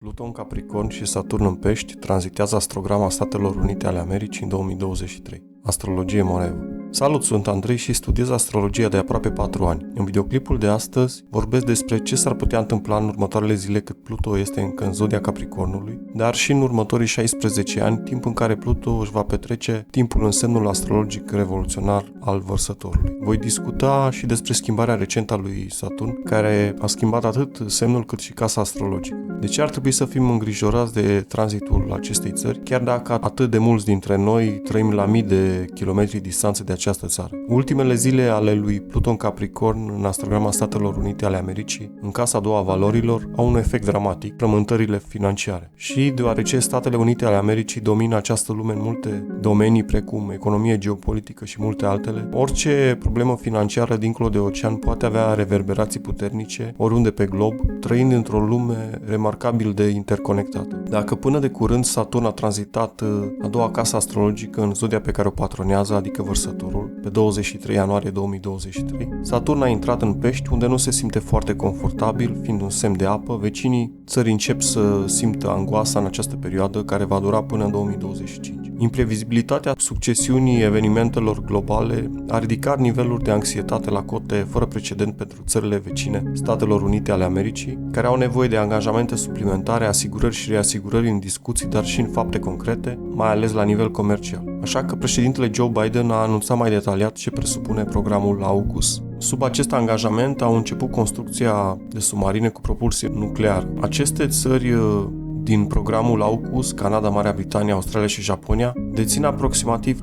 Pluton, Capricorn și Saturn în Pești tranzitează astrograma Statelor Unite ale Americii în 2023. Astrologie Moreevă. Salut, sunt Andrei și studiez astrologia de aproape 4 ani. În videoclipul de astăzi vorbesc despre ce s-ar putea întâmpla în următoarele zile cât Pluto este încă în zodia Capricornului, dar și în următorii 16 ani, timp în care Pluto își va petrece timpul în semnul astrologic revoluționar al Vărsătorului. Voi discuta și despre schimbarea recentă a lui Saturn, care a schimbat atât semnul cât și casa astrologică. De ce ar trebui să fim îngrijorați de tranzitul acestei țări, chiar dacă atât de mulți dintre noi trăim la mii de kilometri distanță de această țară? Ultimele zile ale lui Pluton Capricorn în astrograma Statelor Unite ale Americii, în casa a doua a valorilor, au un efect dramatic, frământările financiare. Și deoarece Statele Unite ale Americii domină această lume în multe domenii precum economie, geopolitică și multe altele, orice problemă financiară dincolo de ocean poate avea reverberații puternice oriunde pe glob, trăind într-o lume remarcabil de interconectată. Dacă până de curând Saturn a tranzitat a doua casă astrologică în zodia pe care o patronează, adică Vărsătorul, pe 23 ianuarie 2023, Saturn a intrat în Pești, unde nu se simte foarte confortabil, fiind un semn de apă. Vecinii țării încep să simtă angoasa în această perioadă, care va dura până în 2025. Imprevizibilitatea succesiunii evenimentelor globale a ridicat niveluri de anxietate la cote fără precedent pentru țările vecine Statelor Unite ale Americii, care au nevoie de angajamente suplimentare, asigurări și reasigurări în discuții, dar și în fapte concrete, mai ales la nivel comercial. Așa că președintele Joe Biden a anunțat mai detaliat ce presupune programul AUKUS. Sub acest angajament au început construcția de submarine cu propulsie nucleară. Aceste țări din programul AUKUS, Canada, Marea Britanie, Australia și Japonia, dețin aproximativ 34%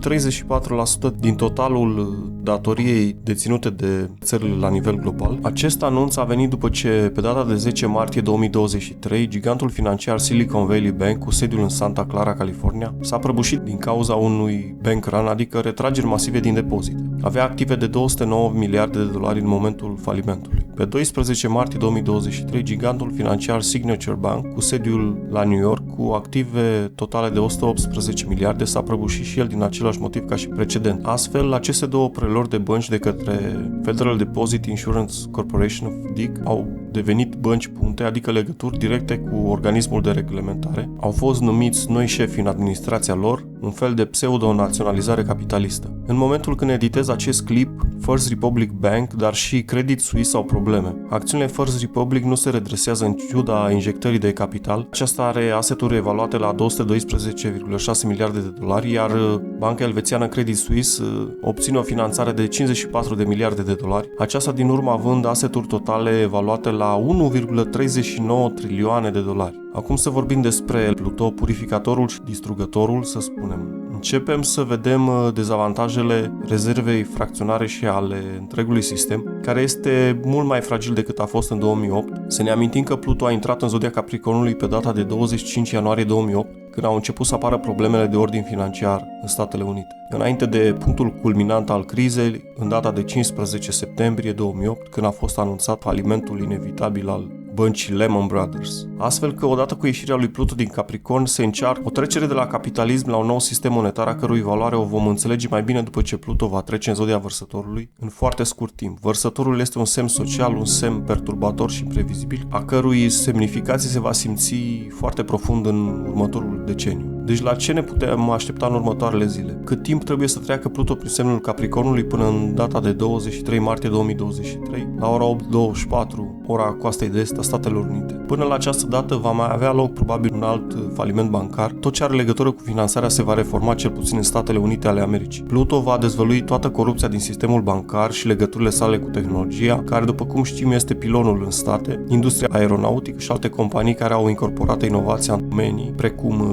din totalul datoriei deținute de țările la nivel global. Acest anunț a venit după ce, pe data de 10 martie 2023, gigantul financiar Silicon Valley Bank, cu sediul în Santa Clara, California, s-a prăbușit din cauza unui bank run, adică retrageri masive din depozite. Avea active de 209 miliarde de dolari în momentul falimentului. Pe 12 martie 2023, gigantul financiar Signature Bank, cu sediul la New York, cu active totale de 118 miliarde, s-a prăbușit și el din același motiv ca și precedent. Astfel, aceste două prelori de bănci de către Federal Deposit Insurance Corporation of FDIC au devenit bănci punte, adică legături directe cu organismul de reglementare. Au fost numiți noi șefi în administrația lor, un fel de pseudo-naționalizare capitalistă. În momentul când editez acest clip, First Republic Bank, dar și Credit Suisse au probleme. Acțiunile First Republic nu se redresează în ciuda injectării de capital. Aceasta are aseturi evaluate la 212,6 miliarde de dolari, iar banca elvețiană Credit Suisse obține o finanțare de 54 de miliarde de dolari, aceasta din urmă având aseturi totale evaluate la 1,39 trilioane de dolari. Acum să vorbim despre Pluto, purificatorul și distrugătorul, să spunem. Începem să vedem dezavantajele rezervei fracționare și ale întregului sistem, care este mult mai fragil decât a fost în 2008. Să ne amintim că Pluto a intrat în zodia Capricornului pe data de 25 ianuarie 2008, când au început să apară problemele de ordin financiar în Statele Unite. Înainte de punctul culminant al crizei, în data de 15 septembrie 2008, când a fost anunțat falimentul inevitabil al băncii Lehman Brothers. Astfel că, odată cu ieșirea lui Pluto din Capricorn, se încearcă o trecere de la capitalism la un nou sistem monetar, a cărui valoare o vom înțelege mai bine după ce Pluto va trece în zodia Vărsătorului în foarte scurt timp. Vărsătorul este un semn social, un semn perturbator și imprevizibil, a cărui semnificație se va simți foarte profund în următorul deceniu. Deci la ce ne putem aștepta în următoarele zile? Cât timp trebuie să treacă Pluto prin semnul Capricornului până în data de 23 martie 2023, la ora 8:24, ora coastei de est a Statelor Unite. Până la această dată va mai avea loc probabil un alt faliment bancar. Tot ce are legătură cu finanțarea se va reforma, cel puțin în Statele Unite ale Americii. Pluto va dezvălui toată corupția din sistemul bancar și legăturile sale cu tehnologia, care, după cum știm, este pilonul în state, industria aeronautică și alte companii care au incorporat inovația în domenii precum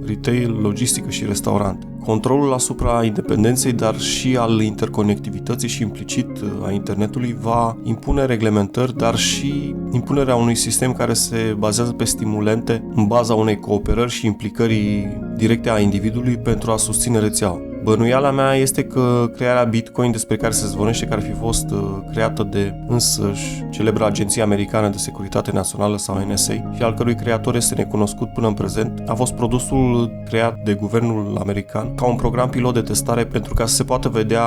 retail, logistică și restaurante. Controlul asupra independenței, dar și al interconectivității și implicit a internetului va impune reglementări, dar și impunerea unui sistem care se bazează pe stimulente în baza unei cooperări și implicării directe a individului pentru a susține rețeaua. Bănuiala mea este că crearea Bitcoin, despre care se zvonește că ar fi fost creată de însăși celebra Agenție Americană de Securitate Națională sau NSA și al cărui creator este necunoscut până în prezent, a fost produsul creat de guvernul american ca un program pilot de testare pentru ca să se poată vedea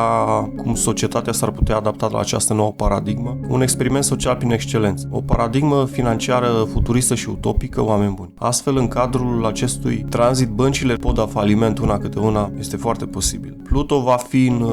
cum societatea s-ar putea adapta la această nouă paradigmă, un experiment social prin excelență, o paradigmă financiară futuristă și utopică, oameni buni. Astfel, în cadrul acestui tranzit, băncile pot da faliment una câte una, este foarte posibil. Pluto va fi în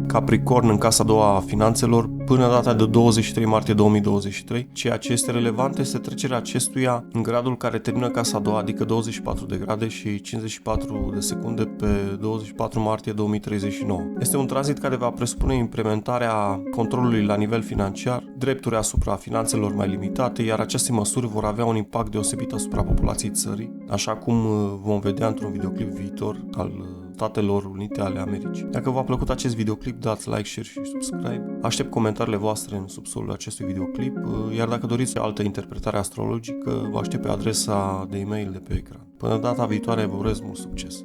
Capricorn, în casa a doua a finanțelor, până data de 23 martie 2023, ceea ce este relevant este trecerea acestuia în gradul care termină casa a doua, adică 24 de grade și 54 de secunde pe 24 martie 2039. Este un tranzit care va presupune implementarea controlului la nivel financiar, drepturi asupra finanțelor mai limitate, iar aceste măsuri vor avea un impact deosebit asupra populației țării, așa cum vom vedea într-un videoclip viitor al Statelor Unite ale Americii. Dacă v-a plăcut acest videoclip, dați like, share și subscribe. Aștept comentariile voastre în subsolul acestui videoclip, iar dacă doriți altă interpretare astrologică, vă aștept pe adresa de e-mail de pe ecran. Până data viitoare, vă urez mult succes!